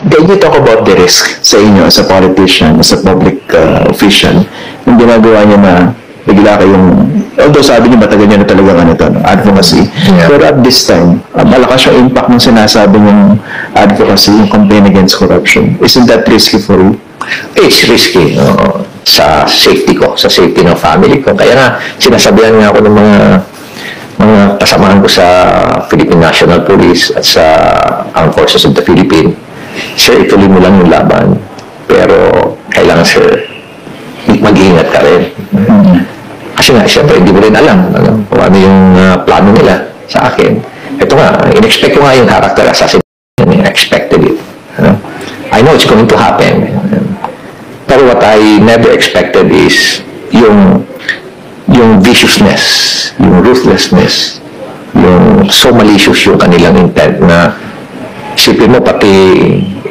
Can you talk about the risk sa inyo, as a politician, as a public official, yung ginagawa niya na bigla kayong, although sabi niyo matagal niya na talaga advocacy, pero at this time, malakas yung impact ng sinasabi niyong advocacy, yung campaign against corruption. Isn't that risky for you? It's risky sa safety ko, sa safety ng family ko. Kaya nga, sinasabihan nga ako ng mga kasamahan ko sa Philippine National Police at sa Armed Forces of the Philippines. Sir, ituloy mo lang yung laban. Pero kailangan, sir, mag-iingat ka rin. Kasi nga, siyempre, hindi mo rin alam kung ano yung plano nila sa akin. Ito nga, in-expect ko nga yung character assassination. I expected it. I know it's going to happen. Pero what I never expected is yung viciousness, yung ruthlessness, yung so malicious yung kanilang intent na isipin mo pati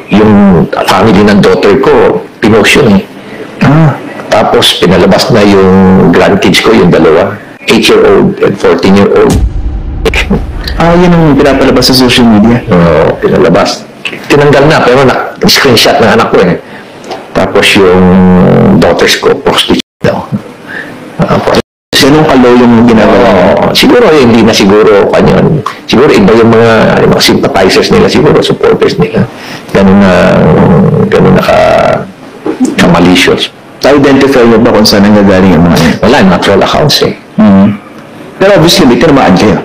yung family ng daughter ko, pinost yun eh. Tapos pinalabas na yung grandkids ko, yung dalawa, 8-year-old and 14-year-old. Yun ang pinapalabas sa social media? Oo, pinalabas. Tinanggal na, pero screenshot ng anak ko eh. Tapos yung daughters ko, prostitute daw. Ganun ka-low yung ginagawa? Siguro hindi na siguro kanyon. Siguro iba yung mga sympathizers nila, siguro supporters nila. Ganun na ka-malicious. Na-identify mo ba kung saan nanggagaling yung mga yan? Wala, natural accounts eh. Pero obviously, may tinamaan kayo.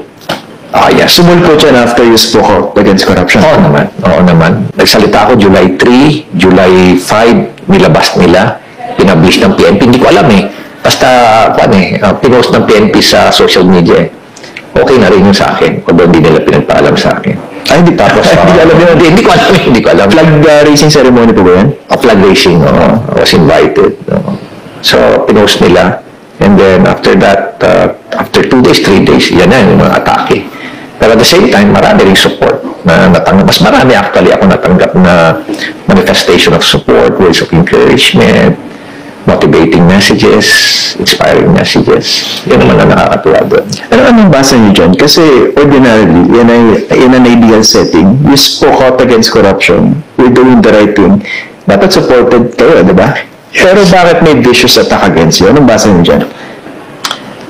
Yes. Sumulpot yan after you spoke out against corruption? Oo naman. Nagsalita ako July 3, July 5, nilabas nila, pinablish ng PNP. Hindi ko alam eh. Basta, pinost ng PNP sa social media eh. Okay na rin yung sa akin, kung hindi nila pinagpaalam sa akin. Hindi tapos. Hindi ko alam. Flag raising ceremony po ba yan? Flag raising, I was invited. So, pinost nila. And then, after that, after 2 days, 3 days, yan na yung mga atake. Pero at the same time, marami rin support na natanggap. Mas marami actually ako natanggap na manifestation of support, words of encouragement, motivating messages, inspiring messages. Yan naman ang nakakatuwa doon. Anong basa niyo dyan? Kasi ordinarily, in an ideal setting, you spoke out against corruption, you're doing the right thing. Dapat supported kayo, di ba? Yes. Pero bakit may vicious attack against you? Anong basa niyo dyan?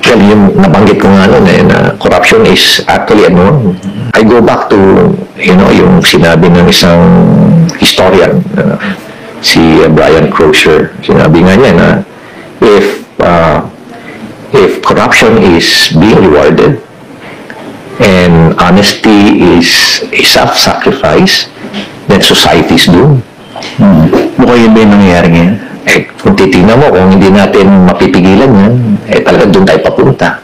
Well, yung nabanggit ko nga noon na corruption is actually I go back to, yung sinabi ng isang historian, si Brian Crozier. Sinabi nga niya na if corruption is being rewarded and honesty is a self-sacrifice, then society is doomed. Mukhang yun ba yung nangyayari ngayon? Kung titignan mo, kung hindi natin mapipigilan yan, talagang doon tayo papunta.